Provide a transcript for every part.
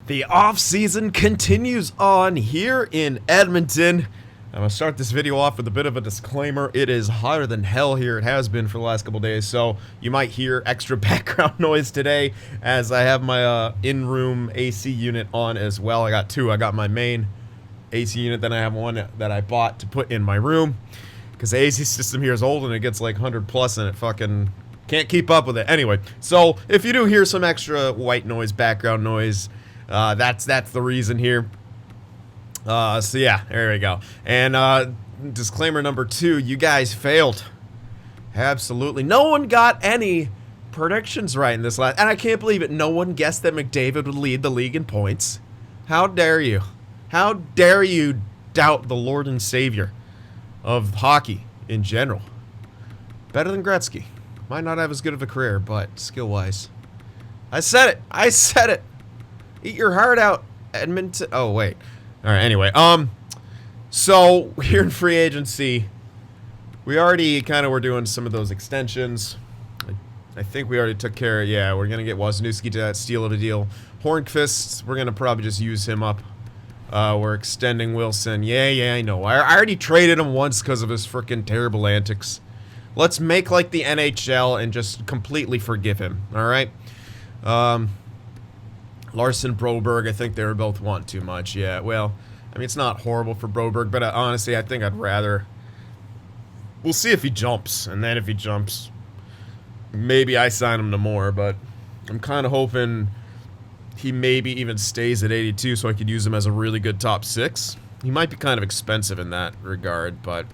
The off-season continues on here in Edmonton. I'm going to start this video off with a bit of a disclaimer. It is hotter than hell here. It has been for the last couple days, so you might hear extra background noise today as I have my in-room AC unit on as well. I got two. I got my main AC unit, then I have one that I bought to put in my room because the AC system here is old and it gets like 100 plus and it fucking can't keep up with it. Anyway, so if you do hear some extra white noise, background noise, that's the reason here. So yeah, there we go. And disclaimer number 2, you guys failed. Absolutely. No one got any predictions right in this last, and I can't believe it. No one guessed that McDavid would lead the league in points. How dare you? How dare you doubt the Lord and Savior of hockey in general? Better than Gretzky. Might not have as good of a career, but skill-wise. I said it. I said it. Eat your heart out, Edmonton. Oh, wait. All right, anyway. So, here in free agency, we already kind of were doing some of those extensions. I think we already took care of, yeah, we're going to get Wisniewski to that steal of a deal. Hornqvist, we're going to probably just use him up. We're extending Wilson. Yeah, I know. I already traded him once because of his freaking terrible antics. Let's make like the NHL and just completely forgive him, all right? Larson, Broberg, I think they were both want too much. Yeah, well, I mean, it's not horrible for Broberg, but honestly, I think I'd rather... We'll see if he jumps, and then if he jumps, maybe I sign him to more, but I'm kind of hoping he maybe even stays at 82 so I could use him as a really good top 6. He might be kind of expensive in that regard, but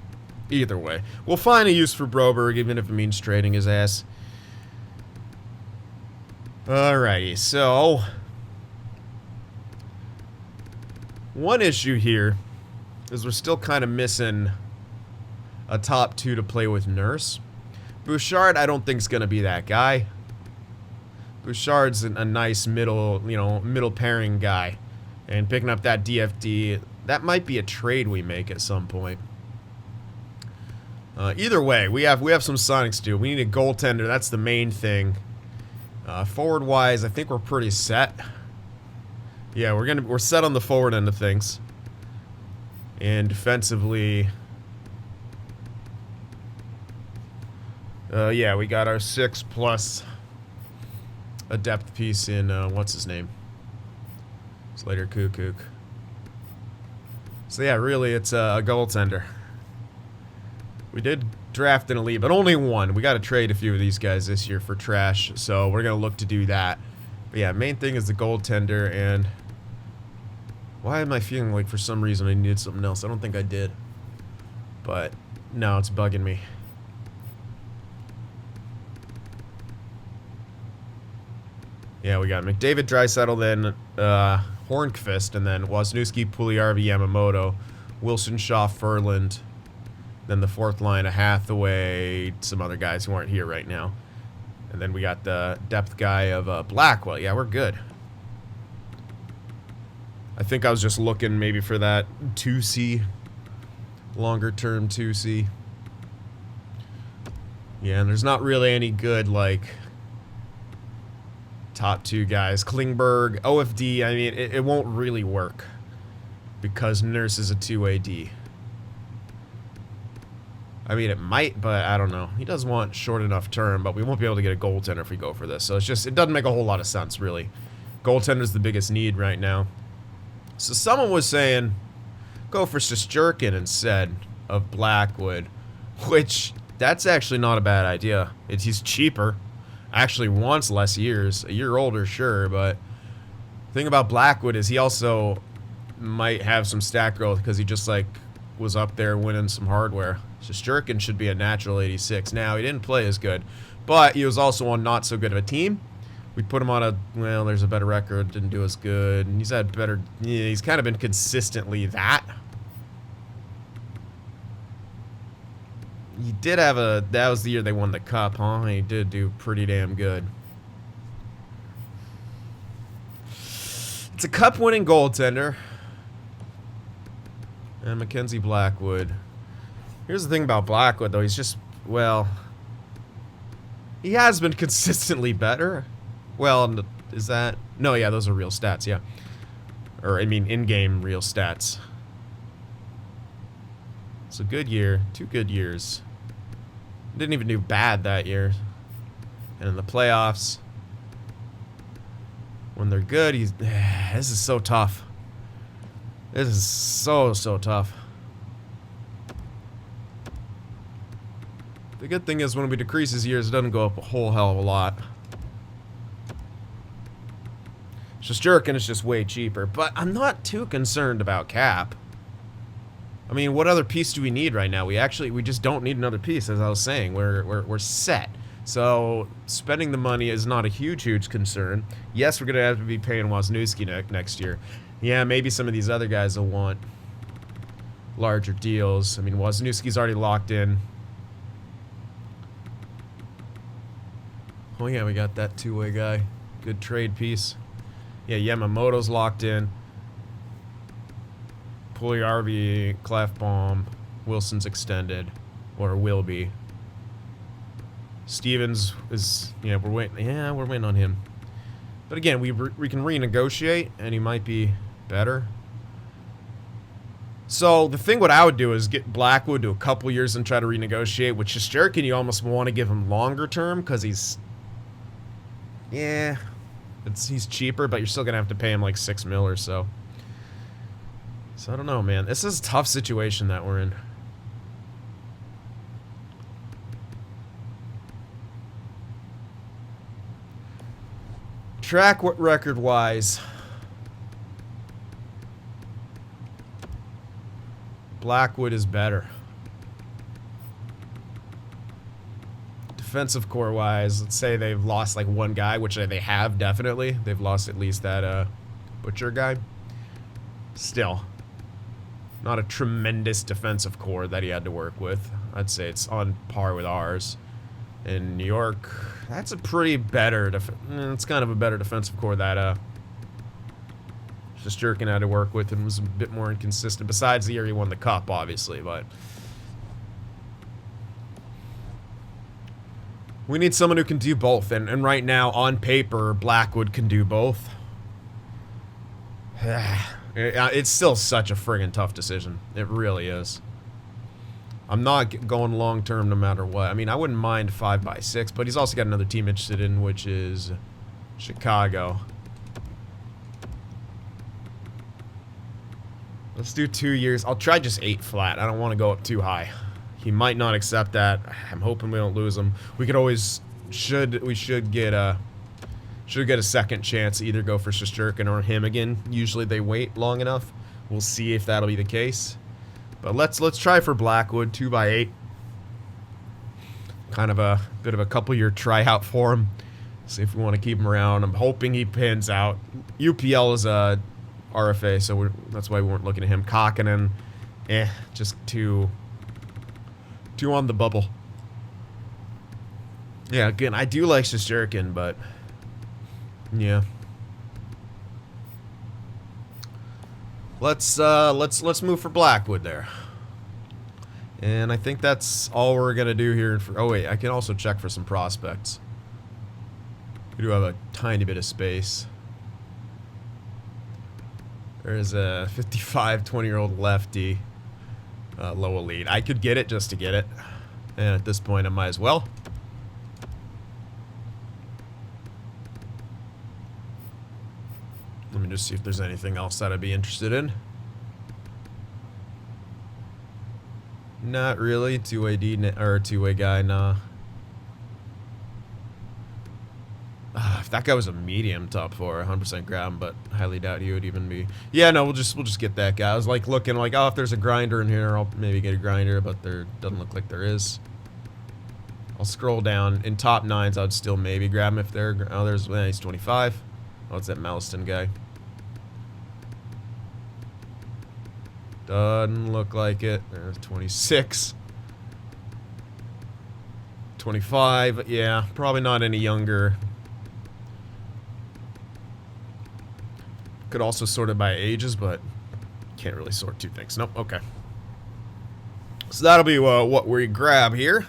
either way. We'll find a use for Broberg, even if it means trading his ass. Alrighty, so... one issue here is we're still kind of missing a top 2 to play with Nurse. Bouchard, I don't think is going to be that guy. Bouchard's a nice middle pairing guy. And picking up that DFD, that might be a trade we make at some point. Either way, we have some Sonics to do. We need a goaltender. That's the main thing. Forward-wise, I think we're pretty set. Yeah, we're set on the forward end of things. And defensively, yeah, we got our 6 plus a depth piece in what's his name? Slater Kukuk. So yeah, really, it's a goaltender. We did draft an elite, but only one. We got to trade a few of these guys this year for trash, so we're gonna look to do that. But yeah, main thing is the goaltender. And why am I feeling like for some reason I needed something else? I don't think I did. But now it's bugging me. Yeah, we got McDavid, Draisaitl, then Hornqvist, and then Wisniewski, Puljujarvi, Yamamoto, Wilson, Shaw, Ferland, then the fourth line of Hathaway, some other guys who aren't here right now. And then we got the depth guy of Blackwood. Yeah, we're good. I think I was just looking maybe for that 2C, longer term 2C. Yeah, and there's not really any good, like, top 2 guys. Klingberg, OFD, I mean, it won't really work because Nurse is a 2AD. I mean, it might, but I don't know. He does want short enough term, but we won't be able to get a goaltender if we go for this. So it's just, it doesn't make a whole lot of sense, really. Goaltender's the biggest need right now. So someone was saying, go for Shesterkin instead of Blackwood, which, that's actually not a bad idea. He's cheaper, actually wants less years, a year older, sure, but the thing about Blackwood is he also might have some stat growth because he just, like, was up there winning some hardware. Shesterkin should be a natural 86. Now, he didn't play as good, but he was also on not so good of a team. We put him on a, well, there's a better record, didn't do as good, and he's had better, yeah, he's kind of been consistently that. He did have a, that was the year they won the cup, huh? He did do pretty damn good. It's a cup-winning goaltender. And Mackenzie Blackwood. Here's the thing about Blackwood, though. He's just, well, he has been consistently better. Well, is that... No, yeah, those are real stats, yeah. Or, I mean, in-game real stats. It's a good year. 2 good years. Didn't even do bad that year. And in the playoffs, when they're good, he's... This is so tough. This is so tough. The good thing is when we decrease his years, it doesn't go up a whole hell of a lot. Shesterkin is just way cheaper, but I'm not too concerned about cap. I mean, what other piece do we need right now? We just don't need another piece, as I was saying. We're set. So spending the money is not a huge concern. Yes, we're gonna have to be paying Wisniewski next year. Yeah, maybe some of these other guys will want larger deals. I mean, Wisniewski's already locked in. Oh yeah, we got that two-way guy. Good trade piece. Yeah, Yamamoto's locked in. Puljujärvi, Clefbaum, Wilson's extended, or will be. Stevens is, yeah, we're waiting. Yeah, we're waiting on him. But again, we can renegotiate, and he might be better. So the thing, what I would do is get Blackwood to a couple years and try to renegotiate. With Shesterkin, you almost want to give him longer term because he's, yeah, he's cheaper, but you're still gonna have to pay him like $6 million or so. So I don't know, man. This is a tough situation that we're in. Track record-wise, Blackwood is better. Defensive core-wise, let's say they've lost like one guy, which they have definitely. They've lost at least that Butcher guy. Still, not a tremendous defensive core that he had to work with. I'd say it's on par with ours. In New York, that's a pretty better, it's kind of a better defensive core that Shesterkin had to work with and was a bit more inconsistent. Besides the year he won the cup, obviously, but we need someone who can do both. And right now, on paper, Blackwood can do both. It's still such a friggin' tough decision. It really is. I'm not going long-term no matter what. I mean, I wouldn't mind 5x6, but he's also got another team interested in, which is Chicago. Let's do 2 years. I'll try just 8 flat. I don't want to go up too high. He might not accept that. I'm hoping we don't lose him. We could always, we should get a second chance to either go for Shesterkin or him again. Usually they wait long enough. We'll see if that'll be the case. But let's try for Blackwood, 2x8. Kind of a bit of a couple-year tryout for him. See if we want to keep him around. I'm hoping he pans out. UPL is a RFA, so that's why we weren't looking at him. Kakkonen, just too on the bubble. Yeah, again, I do like Shesterkin, but yeah. Let's move for Blackwood there. And I think that's all we're gonna do here. Oh wait, I can also check for some prospects. We do have a tiny bit of space. There's a 55, 20-year-old lefty, low elite. I could get it just to get it, and at this point, I might as well. Let me just see if there's anything else that I'd be interested in. Not really. Two-way D or two-way guy, nah. If that guy was a medium top 4, 100% grab him, but I highly doubt he would even be. Yeah, no, we'll just get that guy. I was like looking like, oh, if there's a grinder in here, I'll maybe get a grinder, but there doesn't look like there is. I'll scroll down. In top 9s, I'd still maybe grab him if they're. Oh, there's he's 25. Oh, it's that Malston guy. Doesn't look like it. There's 26. 25. Yeah, probably not any younger. Could also sort it by ages, but can't really sort two things. Nope. Okay. So that'll be what we grab here.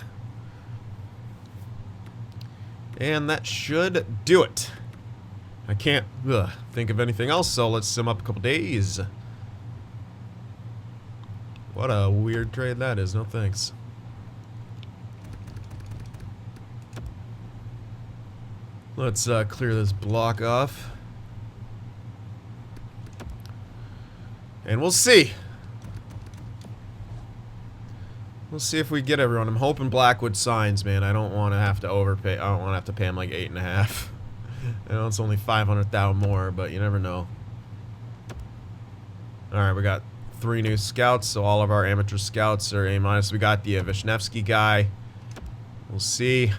And that should do it. I can't think of anything else, so let's sim up a couple days. What a weird trade that is. No thanks. Let's clear this block off. And we'll see. We'll see if we get everyone. I'm hoping Blackwood signs, man. I don't want to have to overpay. I don't want to have to pay him like 8.5. I know it's only 500,000 more, but you never know. Alright, we got 3 new scouts, so all of our amateur scouts are A-. We got the Vishnevsky guy. We'll see.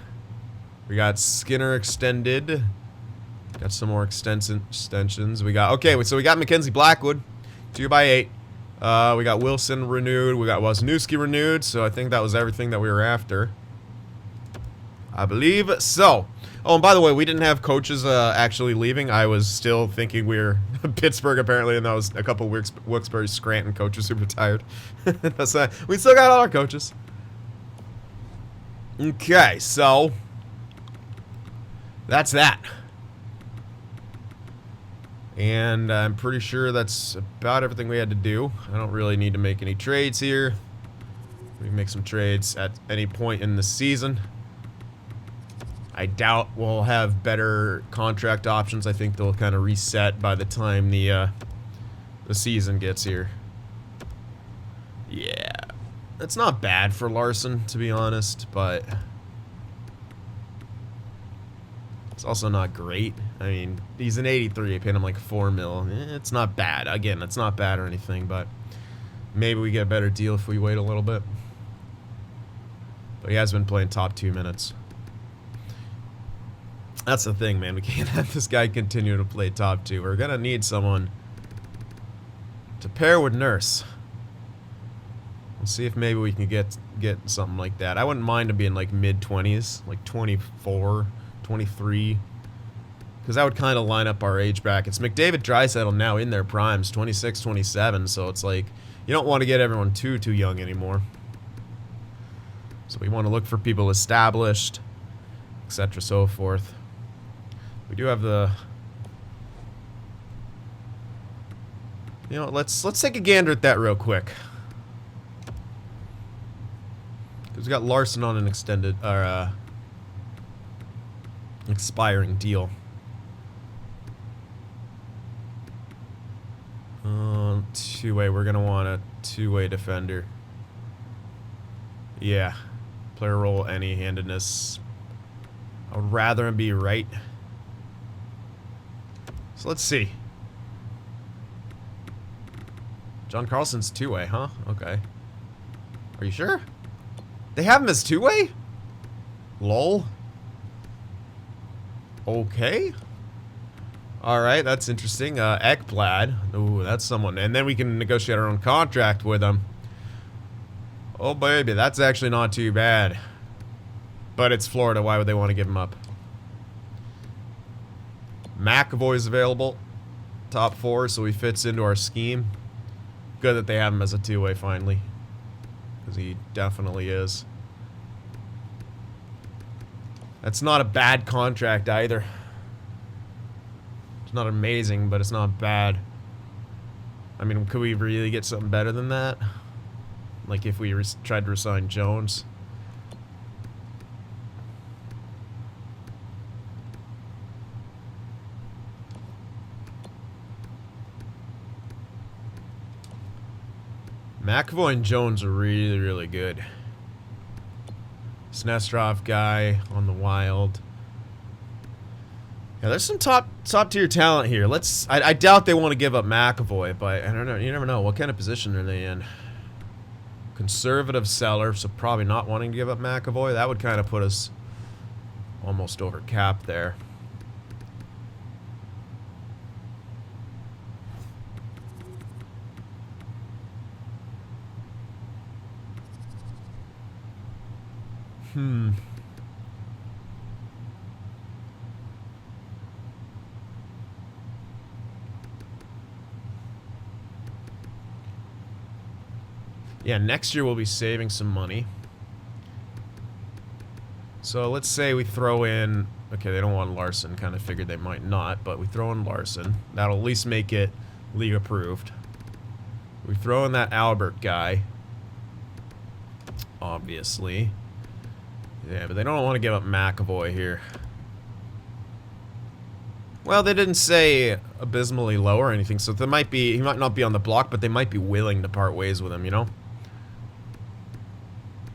We got Skinner extended. Got some more extensions. We got, okay, so we got Mackenzie Blackwood, 2x8. We got Wilson renewed. We got Wozniewski renewed, so I think that was everything that we were after. I believe so. Oh, and by the way, we didn't have coaches actually leaving. I was still thinking we were Pittsburgh, apparently, and that was a couple Wilkes-Barre Scranton coaches who retired. That's we still got all our coaches. Okay, so that's that. And I'm pretty sure that's about everything we had to do. I don't really need to make any trades here. We can make some trades at any point in the season. I doubt we'll have better contract options. I think they'll kind of reset by the time the season gets here. Yeah. That's not bad for Larson, to be honest, but it's also not great. I mean, he's an 83. I paid him like $4 million. It's not bad. Again, it's not bad or anything, but maybe we get a better deal if we wait a little bit. But he has been playing top 2 minutes. That's the thing, man. We can't have this guy continue to play top 2. We're gonna need someone to pair with Nurse. We'll see if maybe we can get something like that. I wouldn't mind him being like mid-20s, like 24, 23. Because that would kind of line up our age brackets. McDavid, Draisaitl now in their primes, 26, 27. So it's like, you don't want to get everyone too young anymore. So we want to look for people established, etc. so forth. We do have the... You know, let's take a gander at that real quick. Because we got Larson on an extended, or expiring deal. Two-way, we're gonna want a two-way defender. Yeah. Player role, any-handedness. I would rather him be right. So let's see. John Carlson's two-way, huh? Okay. Are you sure? They have him as two-way? Lol. Okay. Alright, that's interesting. Ekblad. Ooh, that's someone. And then we can negotiate our own contract with him. Oh, baby, that's actually not too bad. But it's Florida. Why would they want to give him up? McAvoy's available. Top 4, so he fits into our scheme. Good that they have him as a two-way finally. Because he definitely is. That's not a bad contract either. It's not amazing, but it's not bad. I mean, could we really get something better than that? Like if we tried to resign Jones. McAvoy and Jones are really, really good. Snestrov guy on the Wild. Yeah, there's some top tier talent here. I doubt they want to give up McAvoy, but I don't know. You never know. What kind of position are they in? Conservative seller, so probably not wanting to give up McAvoy. That would kind of put us almost over cap there. Yeah, next year we'll be saving some money. So let's say we throw in Okay, they don't want Larson. Kind of figured they might not, but we throw in Larson. That'll at least make it league approved. We throw in that Albert guy. Obviously. Yeah, but they don't want to give up McAvoy here. Well, they didn't say abysmally low or anything, so there might be, he might not be on the block, but they might be willing to part ways with him, you know?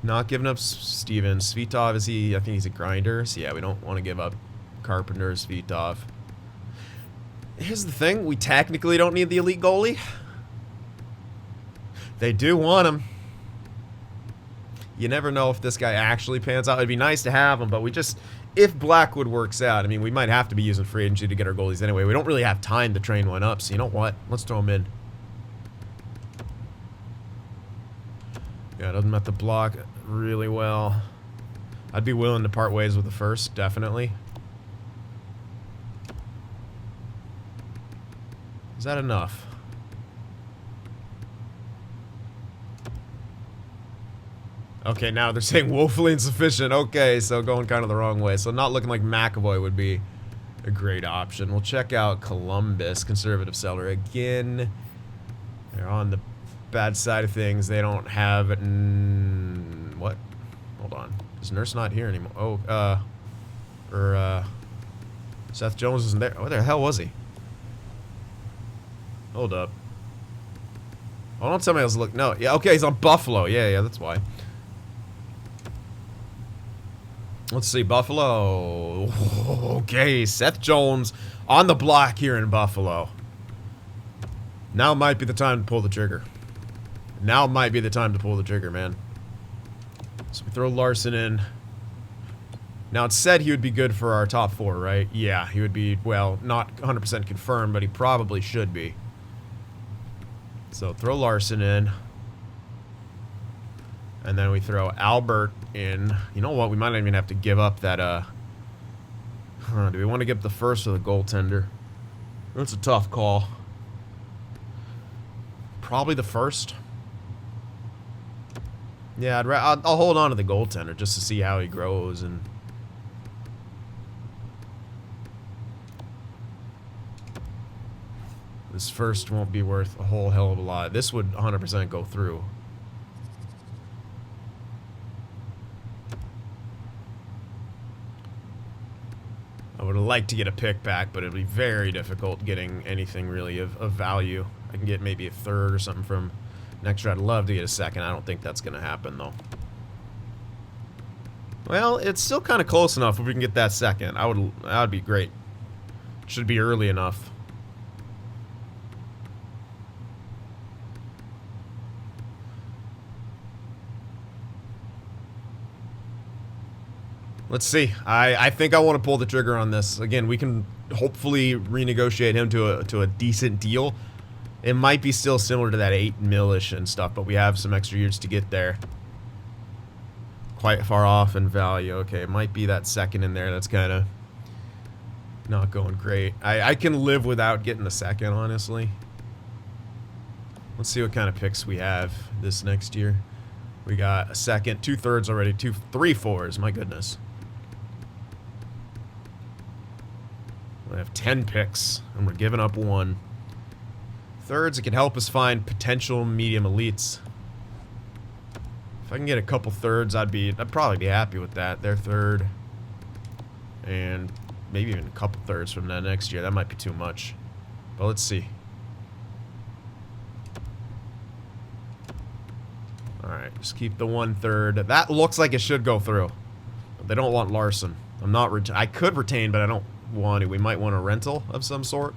Not giving up Stevens. Svitov, is he, I think he's a grinder, so yeah, we don't want to give up Carpenter, Svitov. Here's the thing, we technically don't need the elite goalie. They do want him. You never know if this guy actually pans out. It'd be nice to have him, but we just... If Blackwood works out, I mean, we might have to be using free agency to get our goalies anyway. We don't really have time to train one up, so you know what? Let's throw him in. Yeah, doesn't met the block really well. I'd be willing to part ways with the first, definitely. Is that enough? Okay, now they're saying woefully insufficient. Okay, so going kind of the wrong way. So not looking like McAvoy would be a great option. We'll check out Columbus, conservative seller again. They're on the bad side of things. They don't have... what? Hold on. Is Nurse not here anymore? Oh, Seth Jones isn't there. Where the hell was he? Hold up. Oh, don't tell me I was looking. No, yeah, okay, he's on Buffalo. Yeah, that's why. Let's see, Buffalo. Okay, Seth Jones on the block here in Buffalo. Now might be the time to pull the trigger. Now might be the time to pull the trigger, man. So we throw Larson in. Now, it said he would be good for our top four, right? Yeah, he would be, well, not 100% confirmed, but he probably should be. So throw Larson in. And then we throw Albert in. You know what? We might not even have to give up that, do we want to give up the first or the goaltender? That's a tough call. Probably the first. Yeah, I'll hold on to the goaltender just to see how he grows. And this first won't be worth a whole hell of a lot. This would 100% go through. I would like to get a pick back, but it'd be very difficult getting anything really of value. I can get maybe a third or something from next year. I'd love to get a second. I don't think that's going to happen, though. Well, it's still kind of close enough if we can get that second. That would be great. Should be early enough. Let's see. I think I want to pull the trigger on this. Again, we can hopefully renegotiate him to a decent deal. It might be still similar to that 8 mil-ish and stuff, but we have some extra years to get there. Quite far off in value. Okay, it might be that second in there that's kind of not going great. I can live without getting the second, honestly. Let's see what kind of picks we have this next year. We got a second, 2/3 already, 3 fours. My goodness. We have 10 picks, and we're giving up 1. Thirds, it can help us find potential medium elites. If I can get a couple thirds, I'd probably be happy with that. Their third, and maybe even a couple thirds from that next year. That might be too much, but let's see. All right, just keep the 1/3. That looks like it should go through. They don't want Larson. I could retain, but I don't want to. We might want a rental of some sort.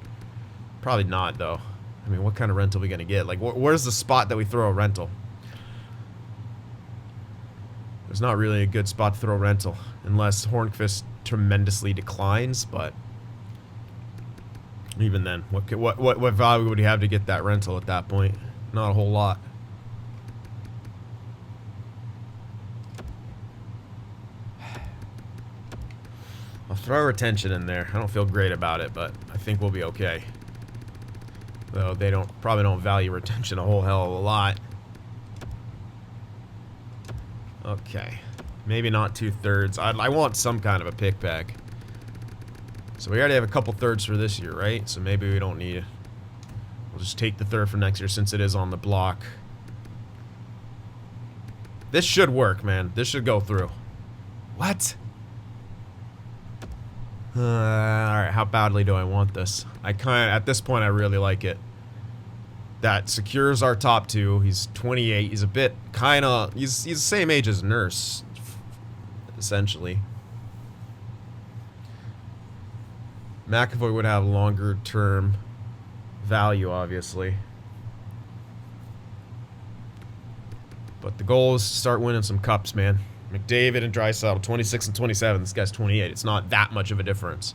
Probably not, though. I mean, what kind of rental are we going to get? Like, where's the spot that we throw a rental? There's not really a good spot to throw a rental. Unless Hornqvist tremendously declines, but even then, what value would he have to get that rental at that point? Not a whole lot. I'll throw retention in there. I don't feel great about it, but I think we'll be okay. Though they probably don't value retention a whole hell of a lot. Okay. Maybe not 2/3. I want some kind of a pick back. So we already have a couple thirds for this year, right? So maybe we don't need it. We'll just take the third for next year since it is on the block. This should work, man. This should go through. What? Alright, how badly do I want this? At this point, I really like it. That secures our top two. He's 28. He's a bit he's the same age as Nurse, essentially. McAvoy would have longer term value, obviously. But the goal is to start winning some cups, man. McDavid and Draisaitl, 26 and 27. This guy's 28. It's not that much of a difference.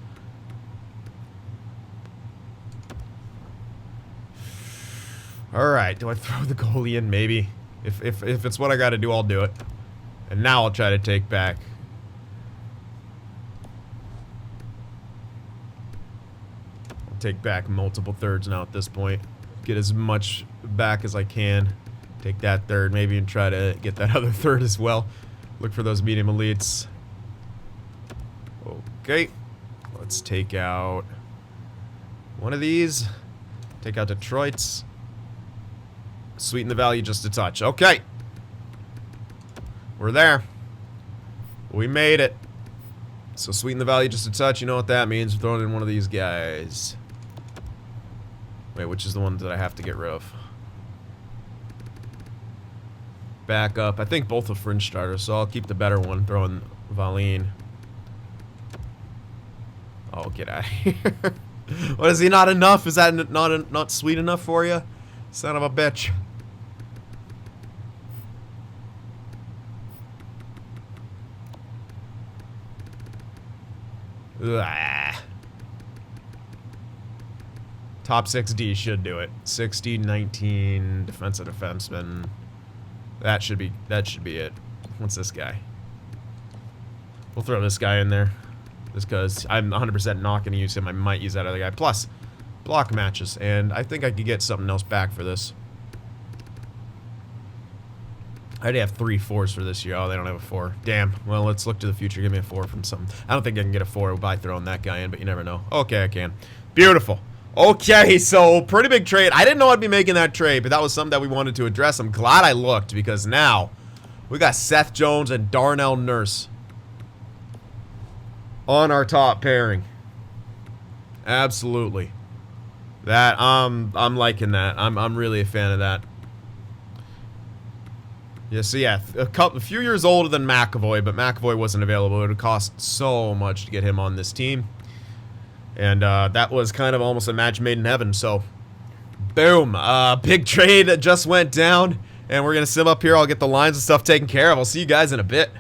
Alright, do I throw the goalie in? Maybe. If it's what I gotta do, I'll do it. And now I'll try to take back. I'll take back multiple thirds now at this point. Get as much back as I can. Take that third, maybe, and try to get that other third as well. Look for those medium elites. Okay. Let's take out one of these. Take out Detroit's. Sweeten the value just a touch. Okay. We're there. We made it. So sweeten the value just a touch. You know what that means. We're throwing in one of these guys. Wait, which is the one that I have to get rid of? Back up. I think both are fringe starters, so I'll keep the better one. Throwing Valine. Oh, get out of here. What, is he not enough? Is that not sweet enough for you? Son of a bitch. Ugh. Top 6D should do it. 60, 19, defensive defenseman. That should be it. What's this guy? We'll throw this guy in there. Just because I'm 100% not going to use him. I might use that other guy. Plus, block matches. And I think I could get something else back for this. I already have 3 4s for this year. Oh, they don't have a 4. Damn. Well, let's look to the future. Give me a 4 from something. I don't think I can get a 4 by throwing that guy in, but you never know. Okay, I can. Beautiful. Okay, so pretty big trade. I didn't know I'd be making that trade, but that was something that we wanted to address. I'm glad I looked, because now we got Seth Jones and Darnell Nurse on our top pairing. Absolutely. That I'm liking that. I'm really a fan of that. Yeah, so yeah, a few years older than McAvoy, but McAvoy wasn't available. It would cost so much to get him on this team. And that was kind of almost a match made in heaven, so boom. Big trade that just went down, and we're going to sim up here. I'll get the lines and stuff taken care of. I'll see you guys in a bit.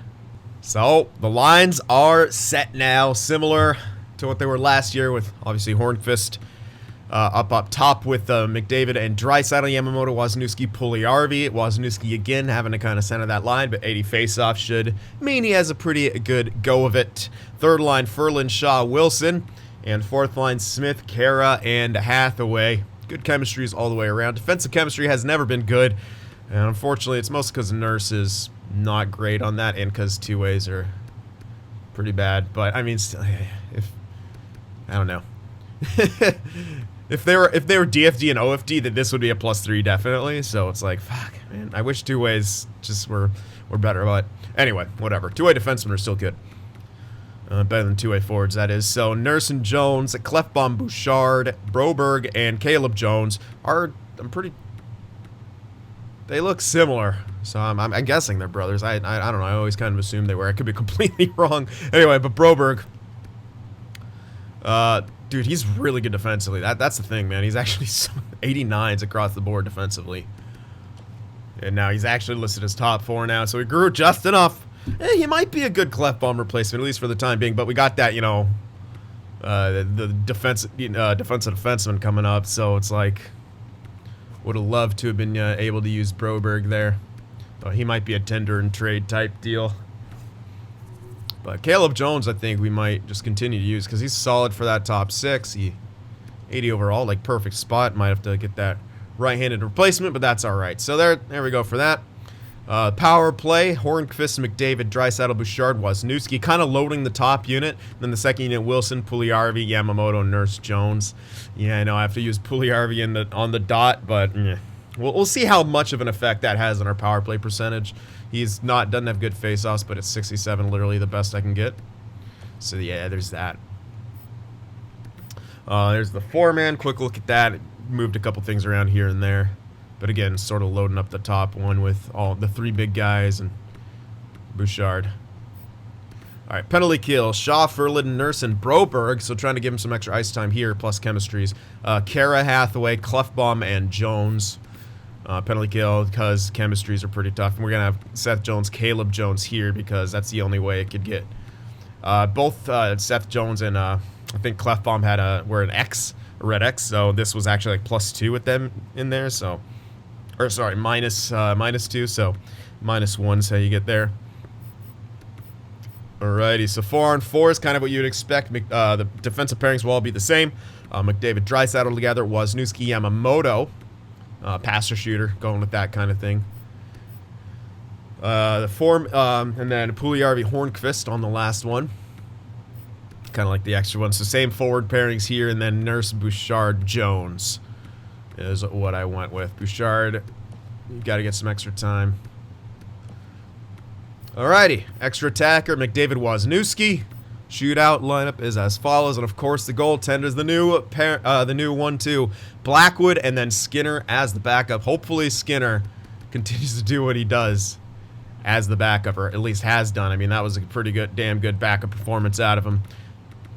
So, the lines are set now, similar to what they were last year with, obviously, Hornqvist up top with McDavid and Draisaitl, Yamamoto, Wozniewski, Puljujarvi. Wozniewski again having to kind of center that line, but 80 faceoff should mean he has a pretty good go of it. Third line, Ferland, Shaw, Wilson. And fourth line, Smith, Kara, and Hathaway. Good chemistries all the way around. Defensive chemistry has never been good. And unfortunately, it's mostly because Nurse is not great on that, and because two-ways are pretty bad. But, I mean, still, I don't know. If they were DFD and OFD, then this would be a +3 definitely. So it's like, fuck, man. I wish two-ways just were better. But anyway, whatever. Two-way defensemen are still good. Better than two-way forwards, that is. So Nurse and Jones, Clefbaum, Bouchard, Broberg, and Caleb Jones are they look similar. So I'm guessing they're brothers. I don't know. I always kind of assumed they were. I could be completely wrong. Anyway, but Broberg, dude, he's really good defensively. That's the thing, man. He's actually 89s across the board defensively. And now he's actually listed as top 4 now, so he grew just enough. He might be a good Clefbaum replacement, at least for the time being. But we got that, you know, the defensive defenseman coming up. So it's like, would have loved to have been able to use Broberg there. But he might be a tender and trade type deal. But Caleb Jones, I think we might just continue to use because he's solid for that top 6. 80 overall, like perfect spot. Might have to get that right-handed replacement, but that's all right. So there we go for that. Power play, Hornqvist, McDavid, Draisaitl, Bouchard, Wisniewski, kind of loading the top unit. Then the second unit, Wilson, Puljujarvi, Yamamoto, Nurse, Jones. Yeah, I know I have to use Puljujarvi on the dot, but we'll see how much of an effect that has on our power play percentage. Doesn't have good face-offs, but it's 67, literally the best I can get. So yeah, there's that. There's the 4-man. Quick look at that. Moved a couple things around here and there. But again, sort of loading up the top one with all the 3 big guys and Bouchard. All right, penalty kill. Shaw, Ferland, Nurse, and Broberg. So trying to give him some extra ice time here, plus chemistries. Kara, Hathaway, Clefbaum, and Jones. Penalty kill because chemistries are pretty tough. And we're going to have Seth Jones, Caleb Jones here because that's the only way it could get. Both Seth Jones and I think Clefbaum were an X, a red X. So this was actually like +2 with them in there. So... Or sorry, -2, so -1 is how you get there. Alrighty, so 4 on 4 is kind of what you'd expect. The defensive pairings will all be the same. McDavid, Draisaitl together, Wisniewski, Yamamoto, passer shooter, going with that kind of thing. And then Puljujarvi, Hornqvist on the last one. Kind of like the extra one. So same forward pairings here, and then Nurse, Bouchard, Jones is what I went with. Bouchard, you got to get some extra time. Alrighty, extra attacker, McDavid, Wisniewski. Shootout lineup is as follows, and of course the goaltenders, the new 1-2, Blackwood, and then Skinner as the backup. Hopefully Skinner continues to do what he does as the backup, or at least has done. I mean, that was a pretty good, damn good backup performance out of him.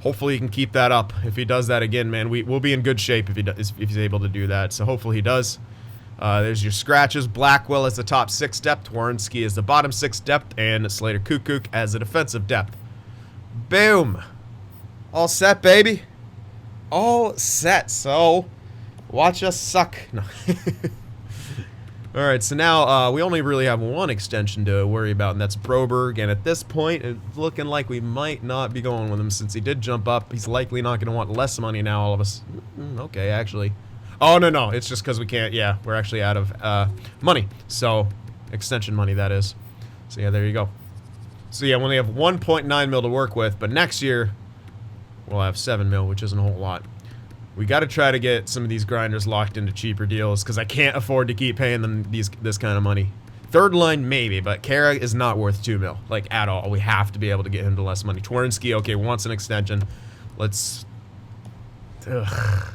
Hopefully he can keep that up. If he does that again, man, we'll be in good shape if he's able to do that. So hopefully he does. There's your scratches. Blackwell as the top 6 depth. Werenski as the bottom 6 depth. And Slater Kukuk as the defensive depth. Boom. All set, baby. All set. So, watch us suck. No. Alright, so now we only really have one extension to worry about, and that's Broberg. And at this point, it's looking like we might not be going with him since he did jump up. He's likely not going to want less money now, all of us. Okay, actually. Oh, no, it's just because we can't. Yeah, we're actually out of money. So, extension money, that is. So, yeah, there you go. So, yeah, we only have 1.9 mil to work with, but next year, we'll have 7 mil, which isn't a whole lot. We got to try to get some of these grinders locked into cheaper deals because I can't afford to keep paying them this kind of money. Third line, maybe, but Kara is not worth 2 mil, like, at all. We have to be able to get him to less money. Werenski, okay, wants an extension. Let's... Ugh.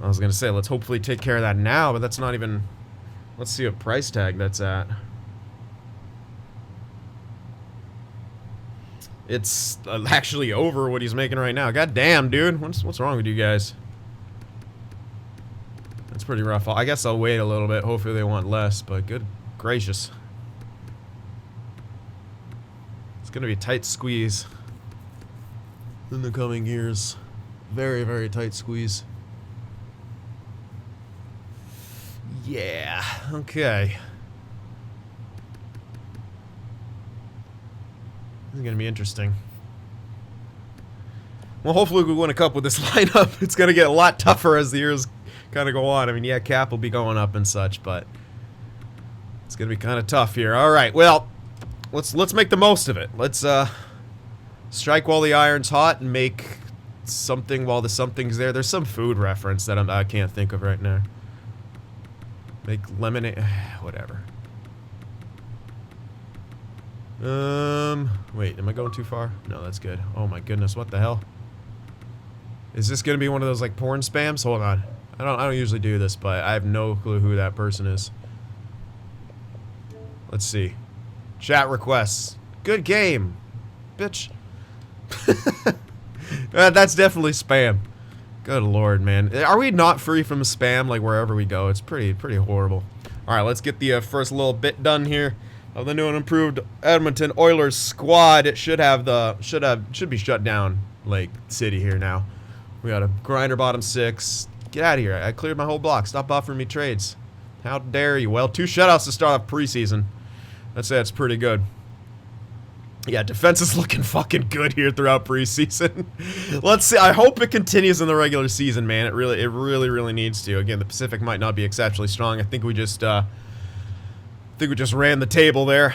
I was going to say, let's hopefully take care of that now, but that's not even... Let's see what price tag that's at. It's actually over what he's making right now. God damn, dude. What's wrong with you guys? That's pretty rough. I guess I'll wait a little bit. Hopefully they want less, but good gracious. It's going to be a tight squeeze in the coming years. Very, very tight squeeze. Yeah, okay. This is going to be interesting. Well, hopefully we win a cup with this lineup. It's going to get a lot tougher as the years kind of go on. I mean, yeah, cap will be going up and such, but it's going to be kind of tough here. All right, well, let's make the most of it. Let's strike while the iron's hot and make something while the something's there. There's some food reference that I can't think of right now. Make lemonade, whatever. Wait, am I going too far? No, that's good. Oh my goodness, what the hell? Is this gonna be one of those like porn spams? Hold on. I don't usually do this, but I have no clue who that person is. Let's see. Chat requests. Good game, bitch. That's definitely spam. Good lord, man. Are we not free from spam like wherever we go? It's pretty horrible. All right, let's get the first little bit done here of the new and improved Edmonton Oilers squad. It should be shut down like city here now. We got a grinder bottom 6. Get out of here. I cleared my whole block. Stop offering me trades. How dare you? Well, 2 shutouts to start off preseason. I'd say it's pretty good. Yeah, defense is looking fucking good here throughout preseason. Let's see. I hope it continues in the regular season, man. It really needs to. Again, the Pacific might not be exceptionally strong. I think we just I think we just ran the table there.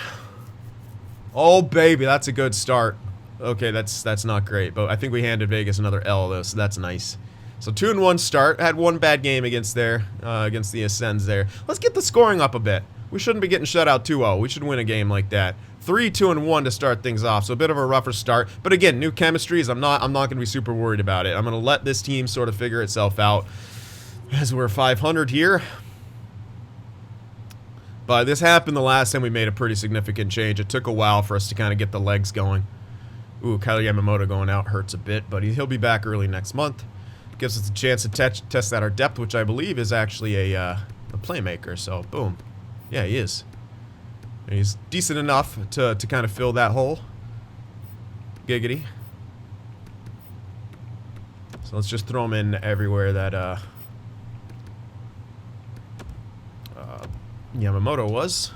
Oh, baby, that's a good start. Okay, that's not great, but I think we handed Vegas another L, though, so that's nice. So 2-1 start. Had one bad game against the Ascends there. Let's get the scoring up a bit. We shouldn't be getting shut out 2-0. We should win a game like that. 3-2-1 to start things off, so a bit of a rougher start. But again, new chemistries. I'm not going to be super worried about it. I'm going to let this team sort of figure itself out as we're 500 here. But this happened the last time we made a pretty significant change. It took a while for us to kind of get the legs going. Ooh, Kyle Yamamoto going out hurts a bit, but he'll be back early next month. Gives us a chance to test out our depth, which I believe is actually a playmaker. So, boom. Yeah, he is. And he's decent enough to kind of fill that hole. Giggity. So let's just throw him in everywhere that Yamamoto was.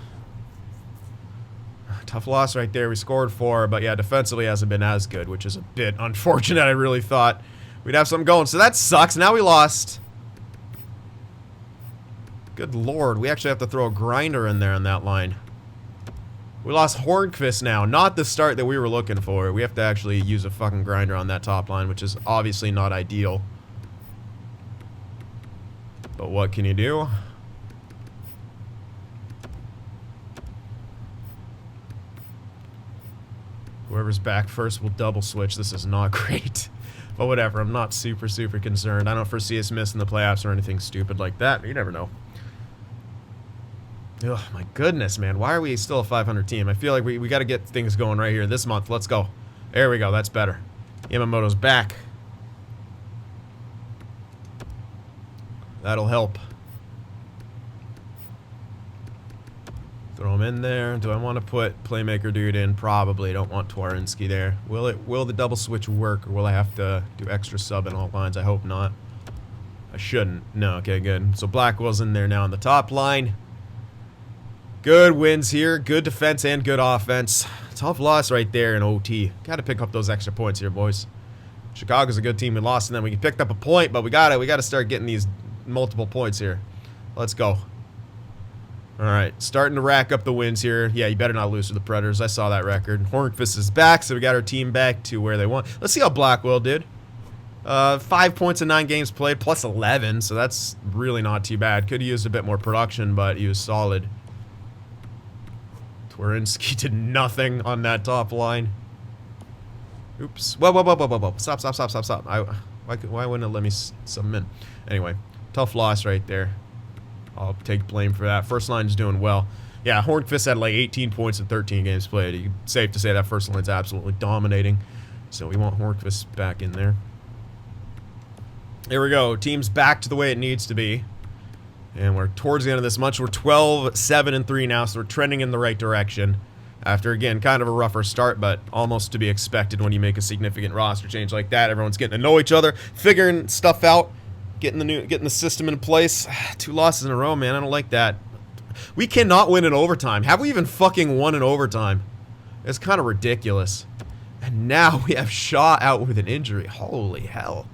Tough loss right there. We scored 4, but yeah, defensively hasn't been as good, which is a bit unfortunate. I really thought we'd have something going. So that sucks. Now we lost. Good lord. We actually have to throw a grinder in there on that line. We lost Hornqvist now. Not the start that we were looking for. We have to actually use a fucking grinder on that top line, which is obviously not ideal. But what can you do? Whoever's back first will double switch. This is not great. But whatever, I'm not super concerned. I don't foresee us missing the playoffs or anything stupid like that. You never know. Ugh, my goodness, man. Why are we still a 500 team? I feel like we got to get things going right here this month. Let's go. There we go. That's better. Yamamoto's back. That'll help. Throw him in there. Do I want to put playmaker dude in? Probably. Don't want Twarinski there. Will the double switch work, or will I have to do extra sub in all lines? I hope not. I shouldn't. No. Okay, good. So Blackwell's in there now on the top line. Good wins here. Good defense and good offense. Tough loss right there in OT. Got to pick up those extra points here, boys. Chicago's a good team. We lost, and then we picked up a point, but we got to start getting these multiple points here. Let's go. All right, starting to rack up the wins here. Yeah, you better not lose to the Predators. I saw that record. Hornqvist is back, so we got our team back to where they want. Let's see how Blackwell did. 5 points in 9 games played, plus 11, so that's really not too bad. Could have used a bit more production, but he was solid. Twarinski did nothing on that top line. Oops. Whoa. Stop. Why wouldn't it let me sub him in? Anyway, tough loss right there. I'll take blame for that. First line's doing well. Yeah, Hornqvist had like 18 points in 13 games played. Safe to say that first line's absolutely dominating. So we want Hornqvist back in there. Here we go. Team's back to the way it needs to be. And we're towards the end of this month. We're 12-7-3 now, so we're trending in the right direction. After, again, kind of a rougher start, but almost to be expected when you make a significant roster change like that. Everyone's getting to know each other, figuring stuff out. Getting the system in place. 2 losses in a row, man. I don't like that. We cannot win in overtime. Have we even fucking won in overtime? It's kind of ridiculous. And now we have Shaw out with an injury. Holy hell.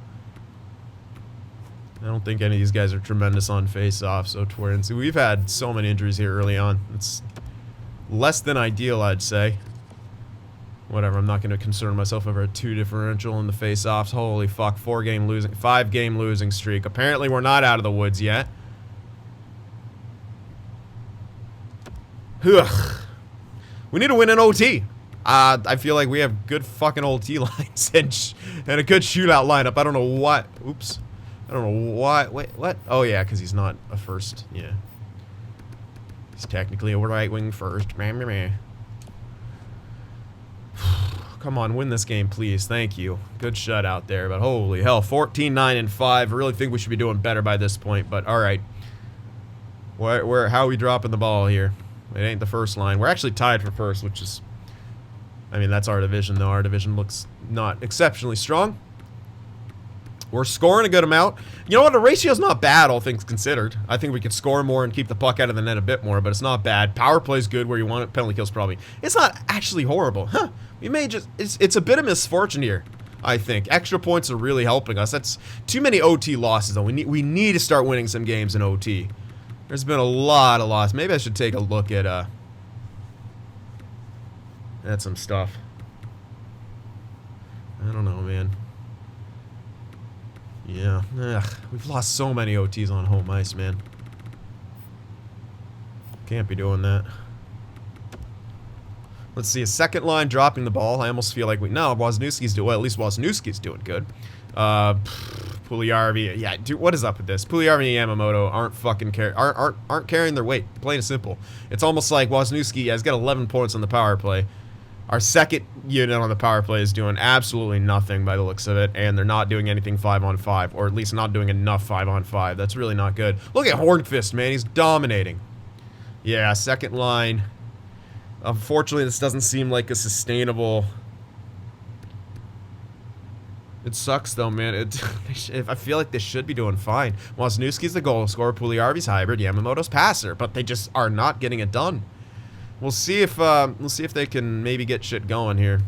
I don't think any of these guys are tremendous on face-off, so Twarinski. We've had so many injuries here early on. It's less than ideal, I'd say. Whatever, I'm not going to concern myself over a 2 differential in the face-offs. Holy fuck, 5-game losing streak. Apparently we're not out of the woods yet. Ugh. We need to win an OT. I feel like we have good fucking OT lines and a good shootout lineup. I don't know what. Oops. I don't know what. Wait, what? Oh yeah, because he's not a first. Yeah. He's technically a right wing first. Come on, win this game, please. Thank you. Good shutout there, but holy hell. 14-9-5. I really think we should be doing better by this point, but all right. How are we dropping the ball here? It ain't the first line. We're actually tied for first, which is... I mean, that's our division, though. Our division looks not exceptionally strong. We're scoring a good amount. You know what? The ratio's not bad, all things considered. I think we could score more and keep the puck out of the net a bit more, but it's not bad. Power play's good where you want it. Penalty kill's probably... It's not actually horrible. Huh. We may just... It's a bit of misfortune here, I think. Extra points are really helping us. That's too many OT losses, though. We need to start winning some games in OT. There's been a lot of loss. Maybe I should take a look at some stuff. I don't know, man. Yeah. Ugh. We've lost so many OTs on home ice, man. Can't be doing that. Let's see, a second line dropping the ball. I almost feel like no, Wozniewski's doing well. At least Wozniewski's doing good. Puljujarvi, yeah, dude, what is up with this? Puljujarvi and Yamamoto aren't carrying their weight. Plain and simple. It's almost like Wozniewski has got 11 points on the power play. Our second unit on the power play is doing absolutely nothing by the looks of it, and they're not doing anything 5-on-5, or at least not doing enough 5-on-5. That's really not good. Look at Hornqvist, man. He's dominating. Yeah, second line. Unfortunately, this doesn't seem like a sustainable... It sucks, though, man. I feel like they should be doing fine. Wozniewski's the goal scorer, Puljujarvi's hybrid, Yamamoto's passer, but they just are not getting it done. We'll see if they can maybe get shit going here.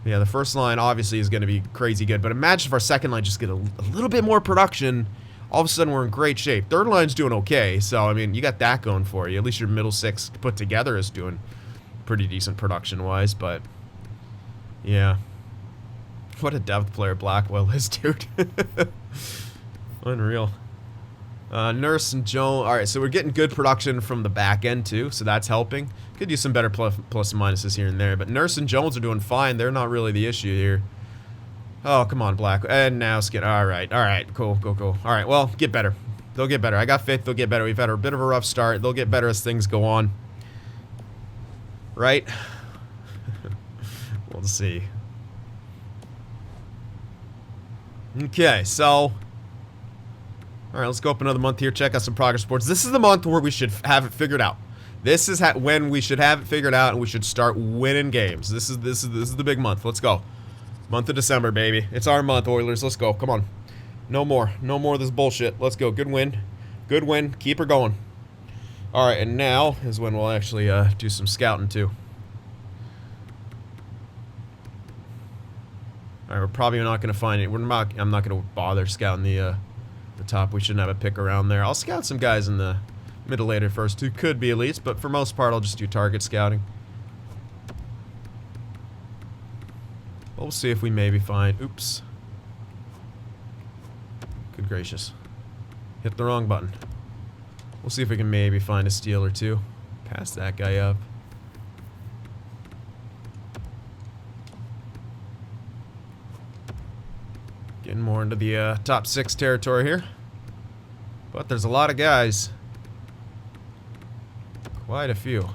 Yeah, the first line obviously is going to be crazy good, but imagine if our second line just get a little bit more production. All of a sudden, we're in great shape. Third line's doing okay, so, I mean, you got that going for you. At least your middle six put together is doing pretty decent production-wise, but, yeah. What a depth player Blackwell is, dude. Unreal. Nurse and Joe. Alright, so we're getting good production from the back end, too, so that's helping. Could use some better plus and minuses here and there, but Nurse and Jones are doing fine. They're not really the issue here. Oh, come on, Black. And now Skid. Alright, cool. Alright, well, get better. They'll get better. I got faith they'll get better. We've had a bit of a rough start. They'll get better as things go on. Right? We'll see. Okay, so... Alright, let's go up another month here. Check out some progress reports. This is the month where we should have it figured out. This is when we should have it figured out and we should start winning games. This is the big month. Let's go. Month of December, baby. It's our month, Oilers. Let's go. Come on. No more. No more of this bullshit. Let's go. Good win. Good win. Keep her going. Alright, and now is when we'll actually do some scouting, too. Alright, we're probably not going to find it. I'm not going to bother scouting the top. We shouldn't have a pick around there. I'll scout some guys in the middle later first, who could be elites, but for most part, I'll just do target scouting. We'll see if we maybe find... Oops. Good gracious. Hit the wrong button. We'll see if we can maybe find a steal or two. Pass that guy up. Getting more into the top 6 territory here. But there's a lot of guys. Quite a few.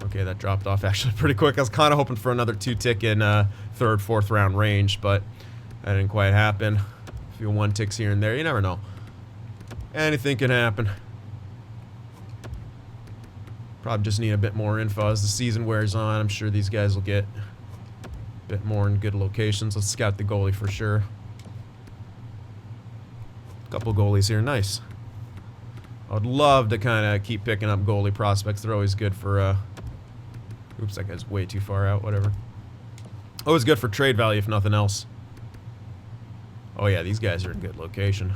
Okay, that dropped off actually pretty quick. I was kind of hoping for another 2-tick in 3rd, 4th round range, but that didn't quite happen. A few 1-ticks here and there. You never know. Anything can happen. Probably just need a bit more info as the season wears on. I'm sure these guys will get a bit more in good locations. Let's scout the goalie for sure. Couple goalies here. Nice. I would love to kind of keep picking up goalie prospects. They're always good for, oops, that guy's way too far out. Whatever. Always good for trade value, if nothing else. Oh, yeah, these guys are in good location.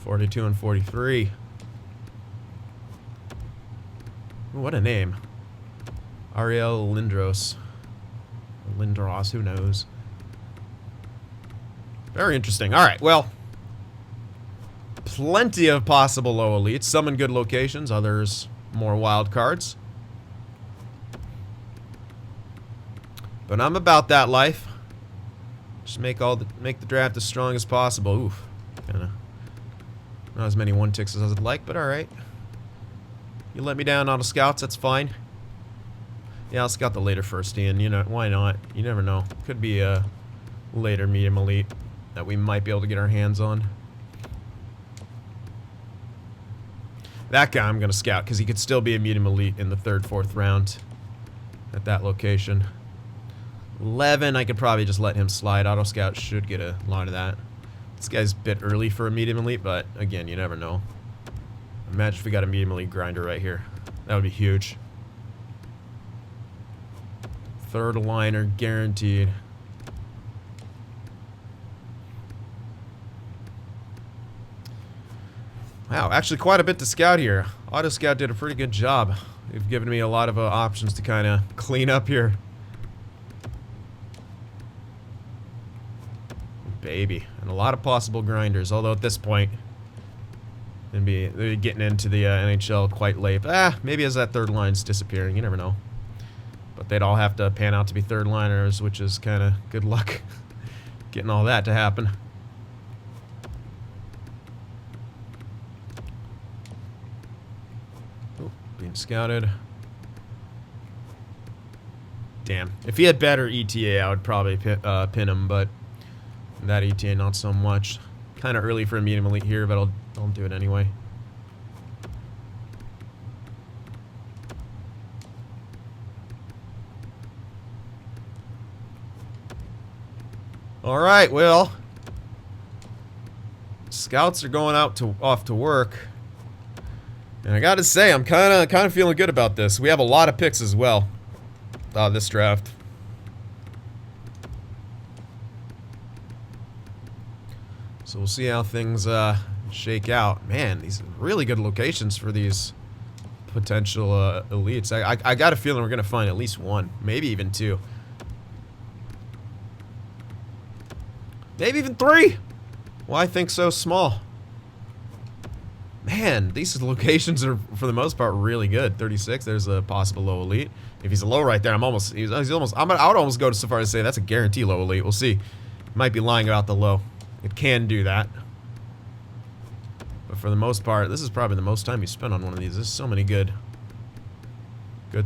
42 and 43. Ooh, what a name. Ariel Lindros. Lindros, who knows? Very interesting. All right, well... Plenty of possible low elites, some in good locations, others more wild cards. But I'm about that life. Just make the draft as strong as possible. Oof, kinda not as many 1-ticks as I'd like, but all right. You let me down, auto scouts. That's fine. Yeah, I'll scout the later first, Ian. You know, why not? You never know. Could be a later medium elite that we might be able to get our hands on. That guy I'm going to scout because he could still be a medium elite in the 3rd, 4th round at that location. 11, I could probably just let him slide. Auto scout should get a lot of that. This guy's a bit early for a medium elite, but again, you never know. Imagine if we got a medium elite grinder right here. That would be huge. 3rd liner guaranteed. Wow, actually quite a bit to scout here. Auto Scout did a pretty good job. They've given me a lot of options to kind of clean up here. Baby. And a lot of possible grinders, although at this point, they'll be getting into the NHL quite late. Maybe as that third line's disappearing, you never know. But they'd all have to pan out to be third liners, which is kind of good luck getting all that to happen. Oh, being scouted. Damn. If he had better ETA, I would probably pin him, but that ETA not so much. Kind of early for a medium elite here, but I'll do it anyway. All right, well, scouts are going off to work, and I gotta say, I'm kind of feeling good about this. We have a lot of picks as well, this draft. So we'll see how things shake out. Man, these are really good locations for these potential elites. I got a feeling we're gonna find at least one, maybe even two. Maybe even three. Why think so small? Man, these locations are, for the most part, really good. 36, there's a possible low elite. If he's a low right there, I would almost go so far as to say that's a guarantee low elite. We'll see. Might be lying about the low. It can do that. But for the most part, this is probably the most time you spend on one of these. There's so many good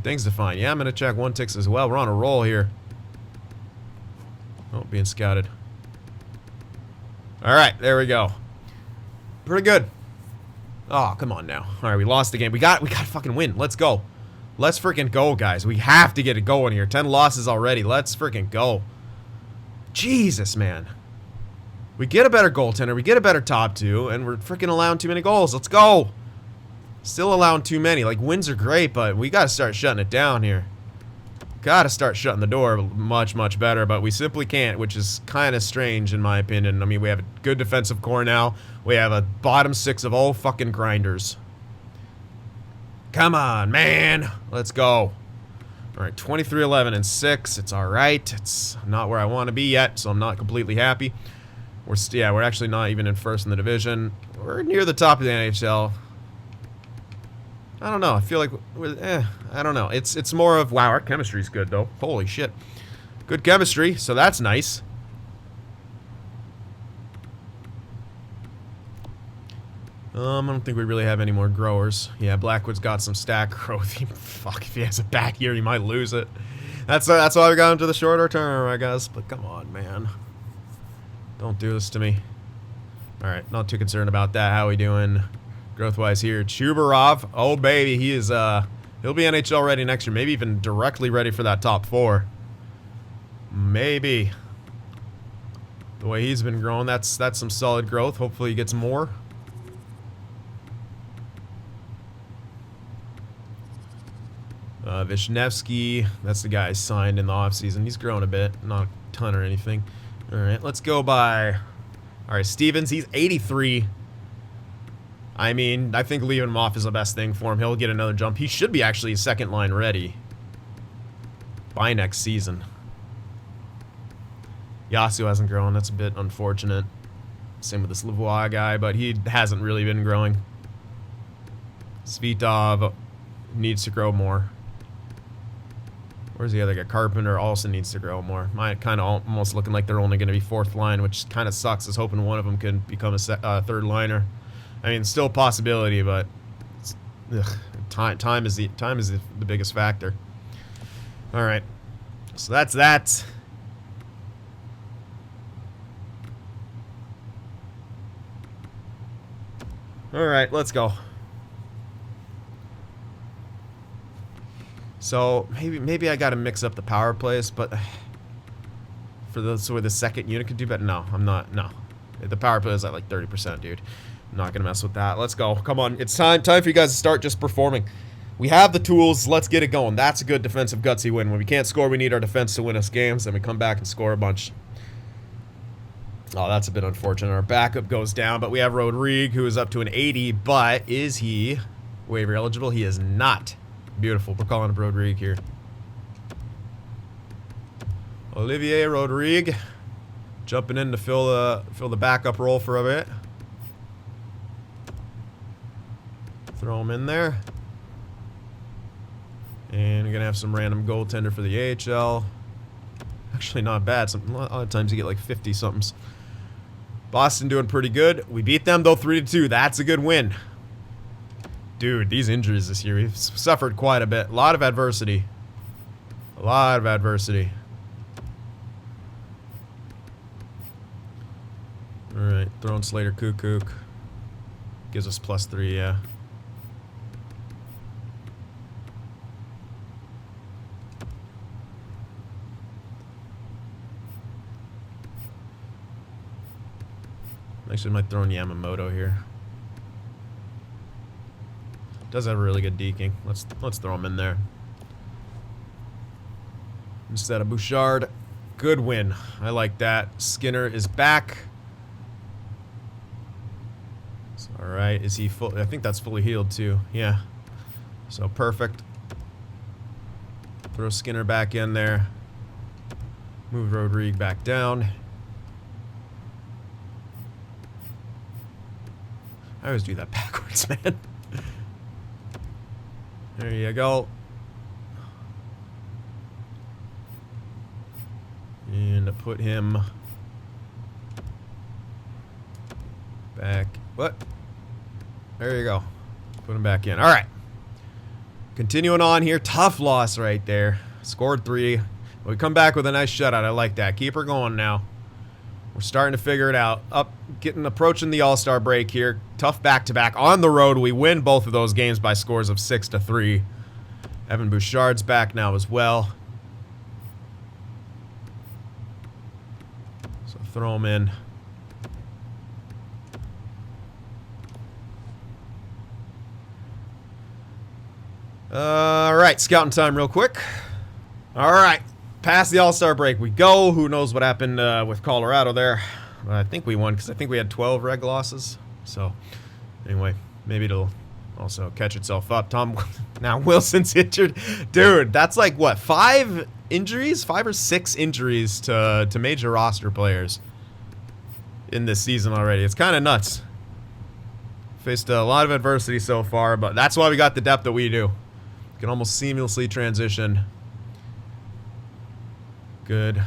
things to find. Yeah, I'm going to check one ticks as well. We're on a roll here. Oh, being scouted. Alright, there we go. Pretty good. Oh, come on now. Alright, we lost the game. We got to fucking win. Let's go. Let's freaking go, guys. We have to get it going here. 10 losses already. Let's freaking go. Jesus, man. We get a better goaltender. We get a better top two. And we're freaking allowing too many goals. Let's go. Still allowing too many. Like, wins are great, but we got to start shutting it down here. Gotta start shutting the door much better, but we simply can't, which is kind of strange in my opinion. I mean, we have a good defensive core now. We have a bottom six of all fucking grinders. Come on, man. Let's go. All right, 23, 11, and 6. It's all right. It's not where I want to be yet, so I'm not completely happy. We're actually not even in first in the division. We're near the top of the NHL. I don't know. I feel like I don't know. It's more of, wow, our chemistry's good though. Holy shit. Good chemistry, so that's nice. I don't think we really have any more growers. Yeah, Blackwood's got some stack growth. Fuck, if he has a bad year, he might lose it. That's why we got him to the shorter term, I guess. But come on, man. Don't do this to me. Alright, not too concerned about that. How we doing growth-wise here? Chubarov. Oh, baby. He is, he'll be NHL ready next year. Maybe even directly ready for that top 4. Maybe. The way he's been growing, that's some solid growth. Hopefully he gets more. Vishnevsky, that's the guy I signed in the offseason. He's grown a bit, not a ton or anything. Alright, let's go by... Alright, Stevens, he's 83. I mean, I think leaving him off is the best thing for him. He'll get another jump. He should be actually second line ready by next season. Yasu hasn't grown. That's a bit unfortunate. Same with this Lavoie guy, but he hasn't really been growing. Svitov needs to grow more. Where's the other guy? Carpenter also needs to grow more. Mine kind of almost looking like they're only going to be fourth line, which kind of sucks. I was hoping one of them could become a third liner. I mean, still a possibility, but it's, time is the biggest factor. All right, so that's that. All right, let's go. So maybe I gotta mix up the power plays, but for those where the second unit could do better. No, I'm not. No, the power play is at like 30%, dude. I'm not gonna mess with that. Let's go. Come on, it's time for you guys to start just performing. We have the tools. Let's get it going. That's a good defensive gutsy win. When we can't score, we need our defense to win us games, and we come back and score a bunch. Oh, that's a bit unfortunate. Our backup goes down, but we have Rodrigue, who is up to an 80, but is he waiver eligible? He is not. Beautiful. We're calling up Rodrigue here. Olivier Rodrigue jumping in to fill the backup role for a bit. Throw him in there. And we're going to have some random goaltender for the AHL. Actually, not bad. A lot of times you get like 50-somethings. Boston doing pretty good. We beat them, though, 3-2. That's a good win. Dude, these injuries this year, we've suffered quite a bit. A lot of adversity. A lot of adversity. Alright, throwing Slater Kukuk. Gives us +3, yeah. Actually, I might throw in Yamamoto here. Does have a really good deking. Let's throw him in there. Instead of Bouchard. Good win. I like that. Skinner is back. Alright, is he full? I think that's fully healed too. Yeah. So perfect. Throw Skinner back in there. Move Rodrigue back down. I always do that backwards, man. There you go. And put him back. What? There you go. Put him back in. All right. Continuing on here. Tough loss right there. Scored 3. We come back with a nice shutout. I like that. Keep her going now. We're starting to figure it out. Approaching the All-Star break here. Tough back-to-back on the road. We win both of those games by scores of 6-3. Evan Bouchard's back now as well. So throw him in. All right, scouting time real quick. All right, past the All-Star break we go. Who knows what happened with Colorado there. I think we won because I think we had 12 reg losses. So, anyway, maybe it'll also catch itself up. Now Wilson's injured. Dude, that's like, what, 5 injuries? 5 or 6 injuries to major roster players in this season already. It's kind of nuts. Faced a lot of adversity so far, but that's why we got the depth that we do. Can almost seamlessly transition. Good.